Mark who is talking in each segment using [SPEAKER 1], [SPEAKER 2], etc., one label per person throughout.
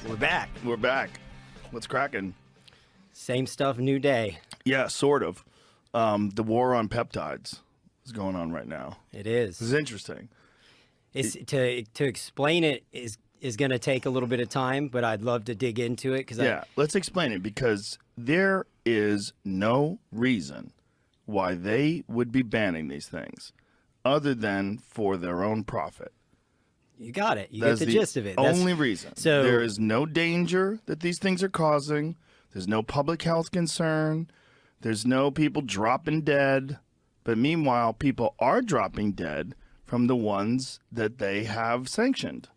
[SPEAKER 1] We're back.
[SPEAKER 2] We're back. What's cracking?
[SPEAKER 1] Same stuff, new day.
[SPEAKER 2] Yeah, sort of. The war on peptides is going on right now.
[SPEAKER 1] It is.
[SPEAKER 2] This is interesting.
[SPEAKER 1] To explain it is going to take a little bit of time, but I'd love to dig into it.
[SPEAKER 2] Let's explain it, because there is no reason why they would be banning these things other than for their own profit.
[SPEAKER 1] You got it. You get the gist of it.
[SPEAKER 2] That's only reason.
[SPEAKER 1] So
[SPEAKER 2] there is no danger that these things are causing. There's no public health concern. There's no people dropping dead. But meanwhile, people are dropping dead from the ones that they have sanctioned.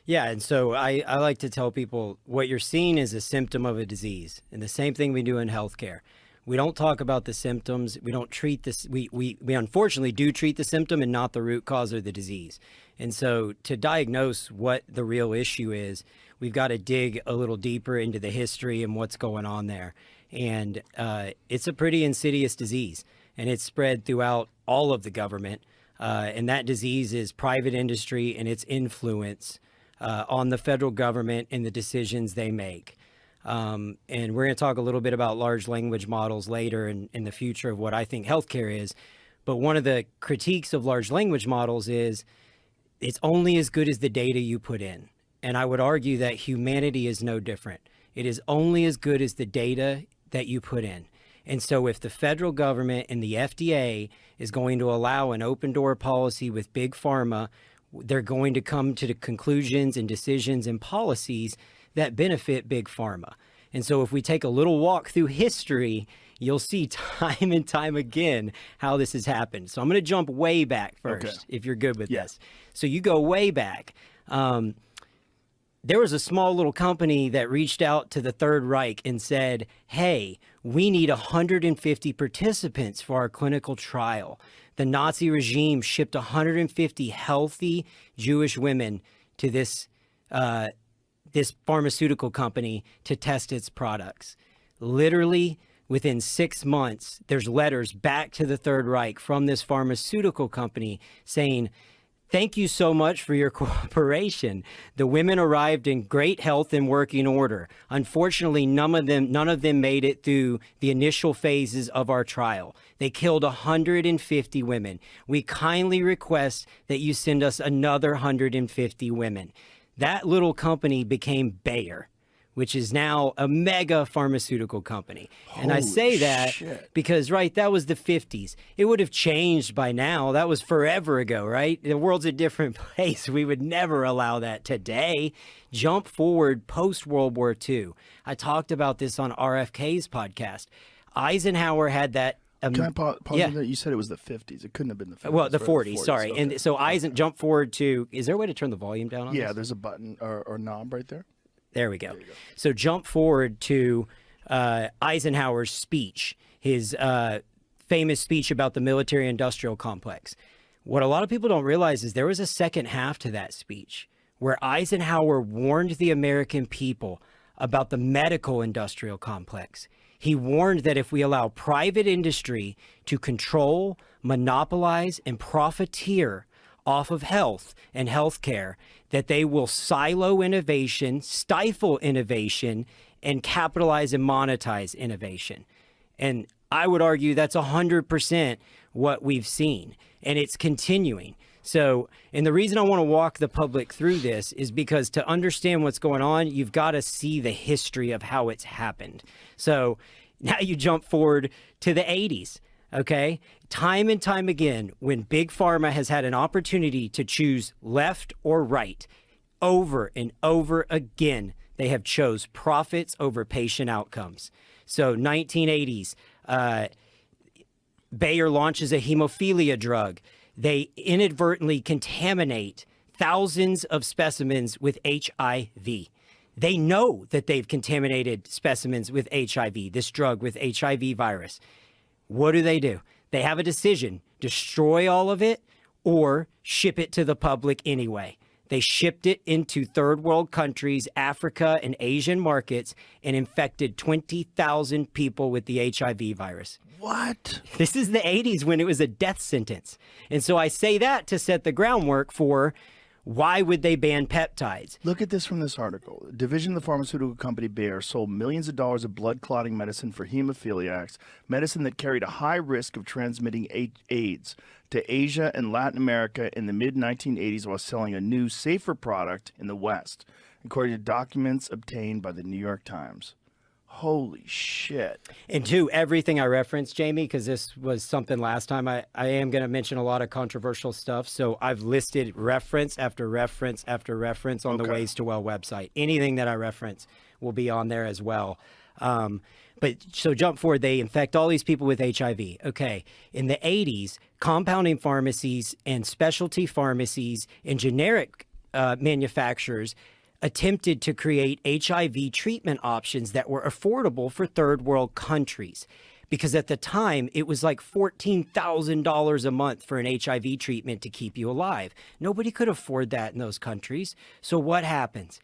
[SPEAKER 1] Yeah, and so I like to tell people what you're seeing is a symptom of a disease. And the same thing we do in healthcare. We don't talk about the symptoms. We don't treat this. We unfortunately do treat the symptom and not the root cause of the disease. And so to diagnose what the real issue is, we've got to dig a little deeper into the history and what's going on there. And it's a pretty insidious disease, and it's spread throughout all of the government. And that disease is private industry and its influence on the federal government and the decisions they make. And we're going to talk a little bit about large language models later in the future of what I think healthcare is. But one of the critiques of large language models is it's only as good as the data you put in. And I would argue that humanity is no different. It is only as good as the data that you put in. And so if the federal government and the FDA is going to allow an open door policy with big pharma, they're going to come to the conclusions and decisions and policies that benefit big pharma. And so if we take a little walk through history, you'll see time and time again how this has happened. So I'm going to jump way back first, if you're good with this. So you go way back. There was a small little company that reached out to the Third Reich and said, hey, we need 150 participants for our clinical trial. The Nazi regime shipped 150 healthy Jewish women to this pharmaceutical company to test its products. Literally, within 6 months, there's letters back to the Third Reich from this pharmaceutical company saying, thank you so much for your cooperation. The women arrived in great health and working order. Unfortunately, none of them made it through the initial phases of our trial. They killed 150 women. We kindly request that you send us another 150 women. That little company became Bayer, which is now a mega pharmaceutical company. And I say that because, right, that was the 50s. It would have changed by now. That was forever ago, right? The world's a different place. We would never allow that today. Jump forward post-World War II. I talked about this on RFK's podcast. Eisenhower had that.
[SPEAKER 2] Can I pause that? You said it was the 50s. It couldn't have been the 50s.
[SPEAKER 1] Well, the 40s, sorry. Okay. And so jump forward to, is there a way to turn the volume down on this?
[SPEAKER 2] Yeah, there's a button or knob right there.
[SPEAKER 1] There we go. So jump forward to Eisenhower's speech, his famous speech about the military-industrial complex. What a lot of people don't realize is there was a second half to that speech where Eisenhower warned the American people about the medical-industrial complex. He warned that if we allow private industry to control, monopolize, and profiteer off of health and healthcare, that they will silo innovation, stifle innovation, and capitalize and monetize innovation. And I would argue that's 100% what we've seen, and it's continuing. So, and the reason I want to walk the public through this is because to understand what's going on, you've got to see the history of how it's happened. So now you jump forward to the 80s. Okay, time and time again, when Big Pharma has had an opportunity to choose left or right, over and over again, they have chose profits over patient outcomes. So 1980s, Bayer launches a hemophilia drug. They inadvertently contaminate thousands of specimens with HIV. They know that they've contaminated specimens with HIV, this drug with HIV virus. What do? They have a decision, destroy all of it or ship it to the public anyway. They shipped it into third world countries, Africa and Asian markets, and infected 20,000 people with the HIV virus.
[SPEAKER 2] What?
[SPEAKER 1] This is the 80s when it was a death sentence. And so I say that to set the groundwork for Why would they ban peptides?
[SPEAKER 2] Look at this from this article. Division of the pharmaceutical company Bayer sold millions of dollars of blood clotting medicine for hemophiliacs, medicine that carried a high risk of transmitting AIDS, to Asia and Latin America in the mid-1980s while selling a new, safer product in the West, according to documents obtained by the New York Times. Holy shit.
[SPEAKER 1] And two, everything I referenced, Jamie, because this was something last time, I am going to mention a lot of controversial stuff. So I've listed reference after reference after reference on the Ways to Well website. Anything that I reference will be on there as well. But so jump forward, they infect all these people with HIV. Okay. In the 80s, compounding pharmacies and specialty pharmacies and generic manufacturers attempted to create HIV treatment options that were affordable for third world countries. Because at the time, it was like $14,000 a month for an HIV treatment to keep you alive. Nobody could afford that in those countries. So what happens?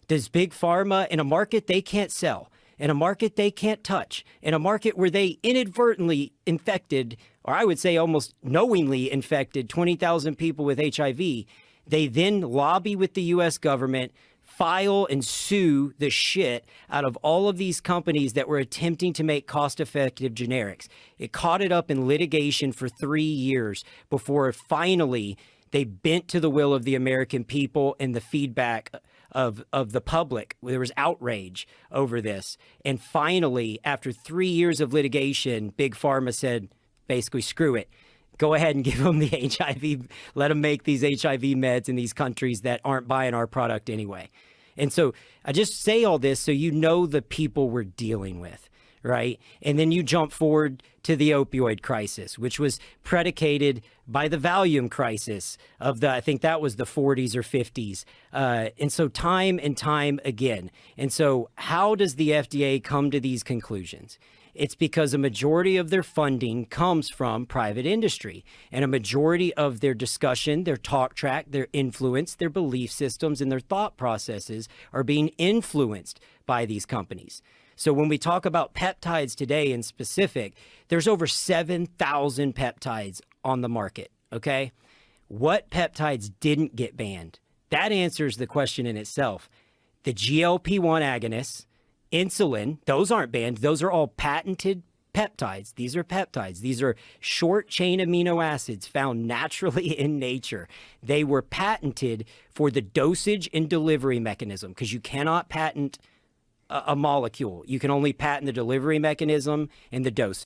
[SPEAKER 1] Does Big Pharma, in a market they can't sell, in a market they can't touch, in a market where they inadvertently infected, or I would say almost knowingly infected 20,000 people with HIV, they then lobby with the U.S. government, file and sue the shit out of all of these companies that were attempting to make cost-effective generics. It caught it up in litigation for 3 years before finally they bent to the will of the American people and the feedback of the public. There was outrage over this. And finally, after 3 years of litigation, Big Pharma said, basically, screw it. Go ahead and give them the HIV, let them make these HIV meds in these countries that aren't buying our product anyway. And so I just say all this so you know the people we're dealing with, right? And then you jump forward to the opioid crisis, which was predicated by the Valium crisis of the, I think that was the 40s or 50s. And so time and time again. And so how does the FDA come to these conclusions? It's because a majority of their funding comes from private industry, and a majority of their discussion, their talk track, their influence, their belief systems, and their thought processes are being influenced by these companies. So when we talk about peptides today in specific, there's over 7,000 peptides on the market, okay? What peptides didn't get banned? That answers the question in itself. The GLP-1 agonists, insulin, those aren't banned. Those are all patented peptides. These are peptides. These are short chain amino acids found naturally in nature. They were patented for the dosage and delivery mechanism because you cannot patent a molecule. You can only patent the delivery mechanism and the dose.